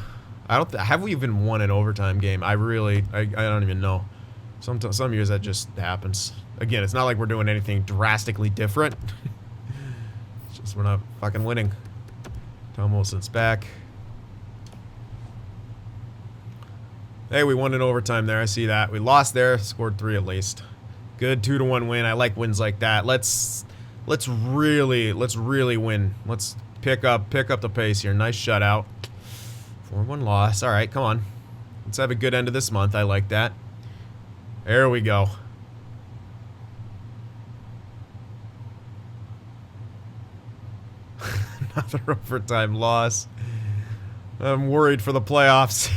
Have we even won an overtime game? I don't even know. Some years that just happens. Again, it's not like we're doing anything drastically different. It's just we're not fucking winning. Tom Wilson's back. Hey, we won in overtime there. I see that. We lost there. Scored 3 at least. Good 2-1 win. I like wins like that. Let's really win. Let's pick up the pace here. Nice shutout. 4-1 loss. All right, come on. Let's have a good end of this month. I like that. There we go. Another overtime loss. I'm worried for the playoffs.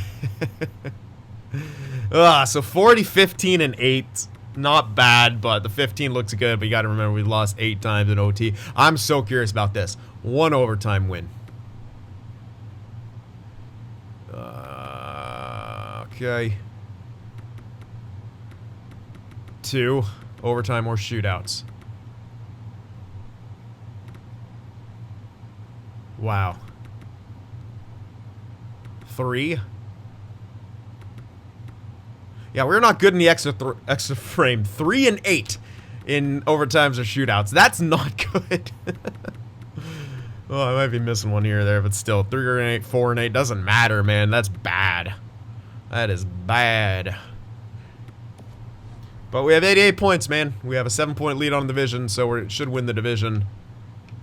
So 40, 15, and 8. Not bad, but the 15 looks good. But you got to remember we lost 8 times in OT. I'm so curious about this. 1 overtime win. Okay. 2 overtime or shootouts. Wow. 3. Yeah, we're not good in the extra frame. 3 and 8 in overtimes or shootouts. That's not good. Oh, I might be missing one here or there, but still, 3 and 8, 4 and 8 doesn't matter, man. That's bad. That is bad. But we have 88 points, man. We have a 7-point lead on the division, so we should win the division.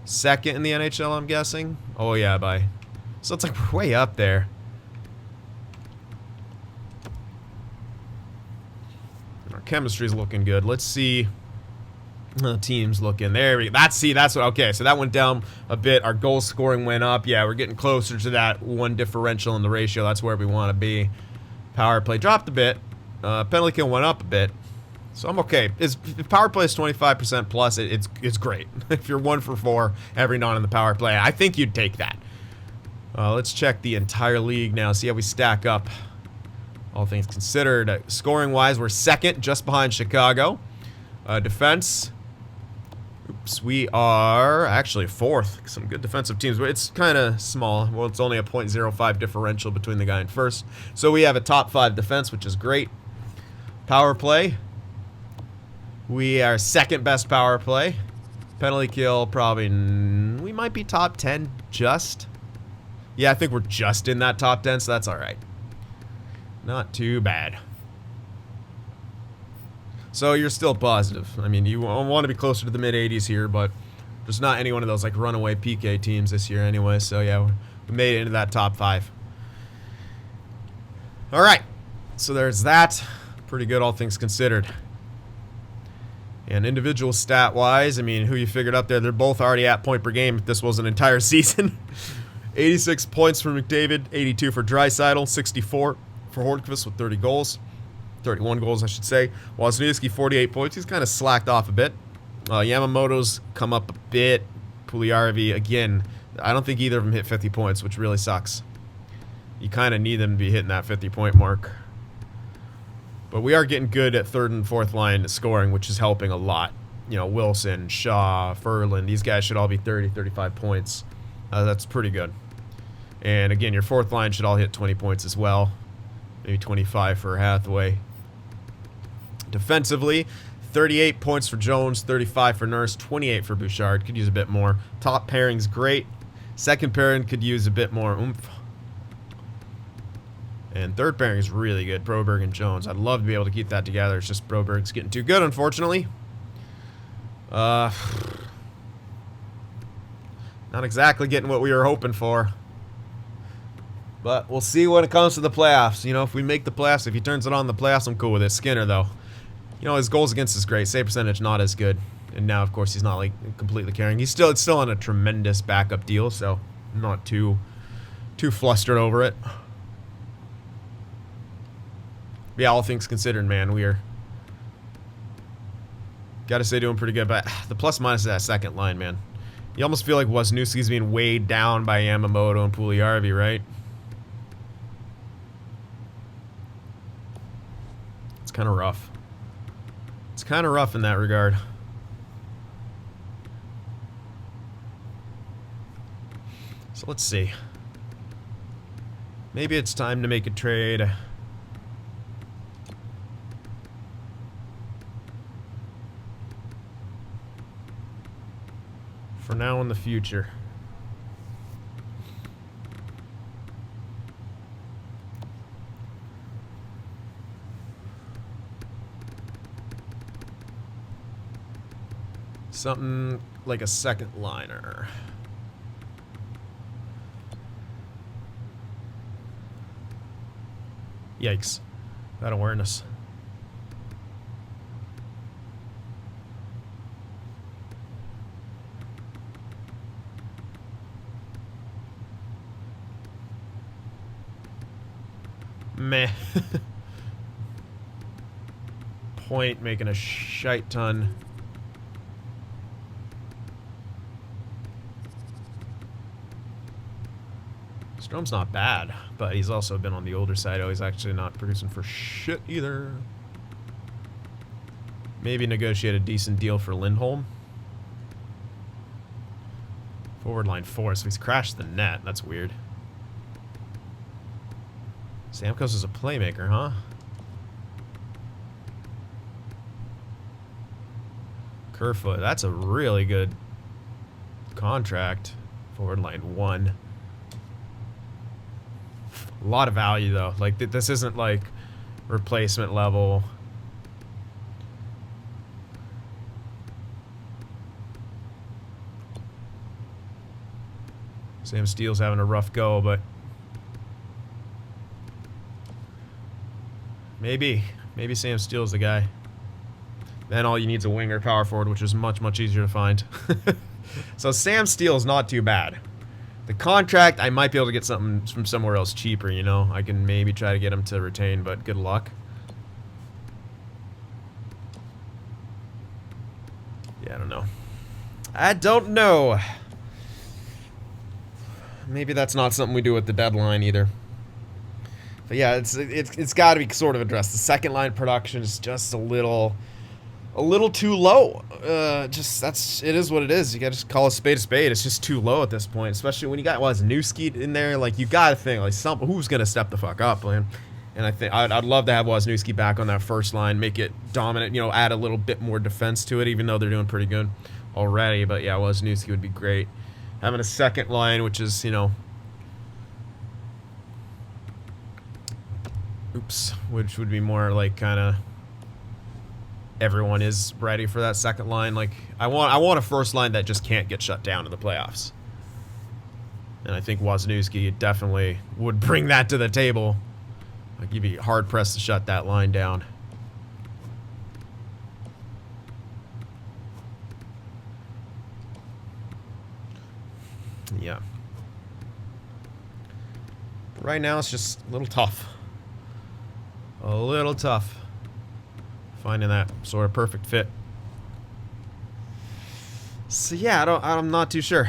2nd in the NHL, I'm guessing. Oh yeah, so it's like we're way up there. Our chemistry's looking good. Let's see. The team's looking there. That's what. Okay, so that went down a bit. Our goal scoring went up. Yeah, we're getting closer to that 1 differential in the ratio. That's where we want to be. Power play dropped a bit. Penalty kill went up a bit. So I'm okay. If power play is 25% plus, it's great. If you're 1 for 4 every night on the power play, I think you'd take that. Let's check the entire league now, see how we stack up. All things considered, scoring-wise, we're second, just behind Chicago. Defense, oops, we are actually fourth. Some good defensive teams, but it's kind of small. Well, it's only a .05 differential between the guy in first. So we have a top 5 defense, which is great. Power play, we are second best power play. Penalty kill, probably, we might be top 10 just. Yeah, I think we're just in that top 10, so that's all right. Not too bad. So you're still positive. I mean, you want to be closer to the mid-80s here, but there's not any one of those like runaway PK teams this year anyway. So yeah, we made it into that top 5. All right, so there's that. Pretty good, all things considered. And individual stat-wise, I mean, who you figured up there, they're both already at point per game if this was an entire season. 86 points for McDavid, 82 for Draisaitl, 64 for Hornqvist with 30 goals. 31 goals, I should say. Wozniacki, 48 points. He's kind of slacked off a bit. Yamamoto's come up a bit. Puljujarvi, again, I don't think either of them hit 50 points, which really sucks. You kind of need them to be hitting that 50-point mark. But we are getting good at third and fourth line scoring, which is helping a lot. You know, Wilson, Shaw, Ferland, these guys should all be 30, 35 points. That's pretty good. And again, your fourth line should all hit 20 points as well. Maybe 25 for Hathaway. Defensively, 38 points for Jones, 35 for Nurse, 28 for Bouchard. Could use a bit more. Top pairing's great. Second pairing could use a bit more oomph. And third pairing is really good, Broberg and Jones. I'd love to be able to keep that together. It's just Broberg's getting too good, unfortunately. Not exactly getting what we were hoping for. But we'll see when it comes to the playoffs. You know, if we make the playoffs, if he turns it on in the playoffs, I'm cool with it. Skinner, though. You know, his goals against is great. Save percentage, not as good. And now, of course, he's not, like, completely carrying. It's still on a tremendous backup deal, so I'm not too flustered over it. But yeah, all things considered, man, we are, gotta say, doing pretty good. But the plus-minus of that second line, man. You almost feel like Wozniacki's being weighed down by Yamamoto and Puljujarvi, right? It's kind of rough. It's kind of rough in that regard. So let's see. Maybe it's time to make a trade. For now in the future. Something like a second liner. Yikes. That awareness. Meh. Point making a shite ton. Strom's not bad, but he's also been on the older side. Oh, he's actually not producing for shit either. Maybe negotiate a decent deal for Lindholm. Forward line 4, so he's crashed the net. That's weird. Stamkos is a playmaker, huh? Kerfoot, that's a really good contract. Forward line 1. A lot of value, though. Like, this isn't, like, replacement level. Sam Steele's having a rough go, but maybe Sam Steele's the guy. Then all you need is a winger power forward, which is much, much easier to find. So Sam Steele's not too bad. The contract, I might be able to get something from somewhere else cheaper, you know? I can maybe try to get him to retain, but good luck. Yeah, I don't know. I don't know. Maybe that's not something we do at the deadline either. But yeah, it's got to be sort of addressed. The second line production is just a little too low. It is what it is. You got to just call a spade a spade. It's just too low at this point, especially when you got Wozniewski in there. Like, you got to think, like, who's gonna step the fuck up, man? And I think I'd love to have Wozniewski back on that first line, make it dominant. You know, add a little bit more defense to it, even though they're doing pretty good already. But yeah, Wozniewski would be great. Having a second line, which is, you know, which would be more like kind of everyone is ready for that second line. Like, I want a first line that just can't get shut down in the playoffs. And I think Wozniewski definitely would bring that to the table. Like, you'd be hard pressed to shut that line down. Yeah. Right now it's just a little tough. A little tough finding that sort of perfect fit. So yeah, I'm not too sure.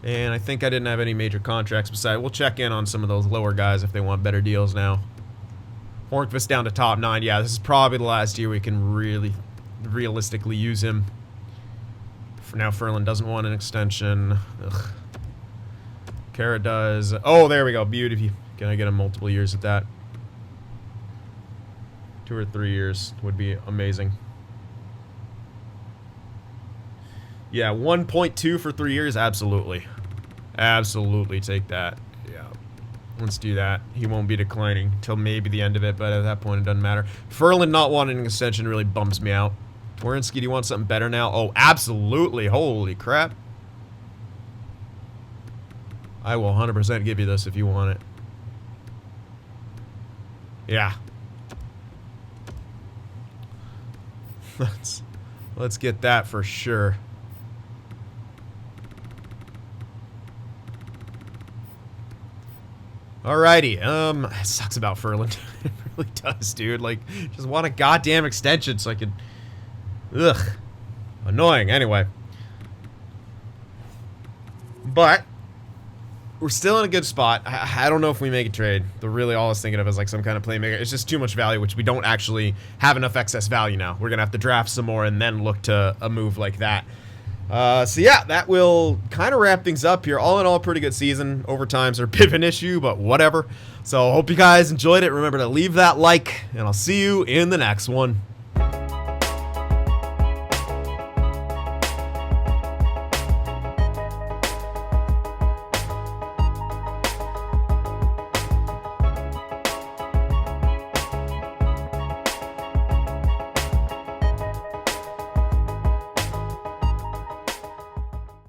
And I think I didn't have any major contracts besides. We'll check in on some of those lower guys if they want better deals now. Hornqvist down to top 9. Yeah, this is probably the last year we can really realistically use him. For now, Ferland doesn't want an extension. Ugh. Kara does. Oh, there we go. Beauty. Can I get him multiple years at that? 2 or 3 years would be amazing. Yeah, 1.2 for 3 years. Absolutely. Absolutely take that. Yeah. Let's do that. He won't be declining until maybe the end of it, but at that point it doesn't matter. Ferland not wanting an extension really bums me out. Werenski, do you want something better now? Oh, absolutely. Holy crap. I will 100% give you this if you want it. Yeah. Let's get that for sure. Alrighty. It sucks about Ferland. It really does, dude. Like, just want a goddamn extension so I can... Ugh. Annoying. Anyway. But we're still in a good spot. I don't know if we make a trade. But really all I was thinking of is like some kind of playmaker. It's just too much value, which we don't actually have enough excess value now. We're going to have to draft some more and then look to a move like that. So yeah, that will kind of wrap things up here. All in all, pretty good season. Overtimes are a bit of an issue, but whatever. So hope you guys enjoyed it. Remember to leave that like, and I'll see you in the next one.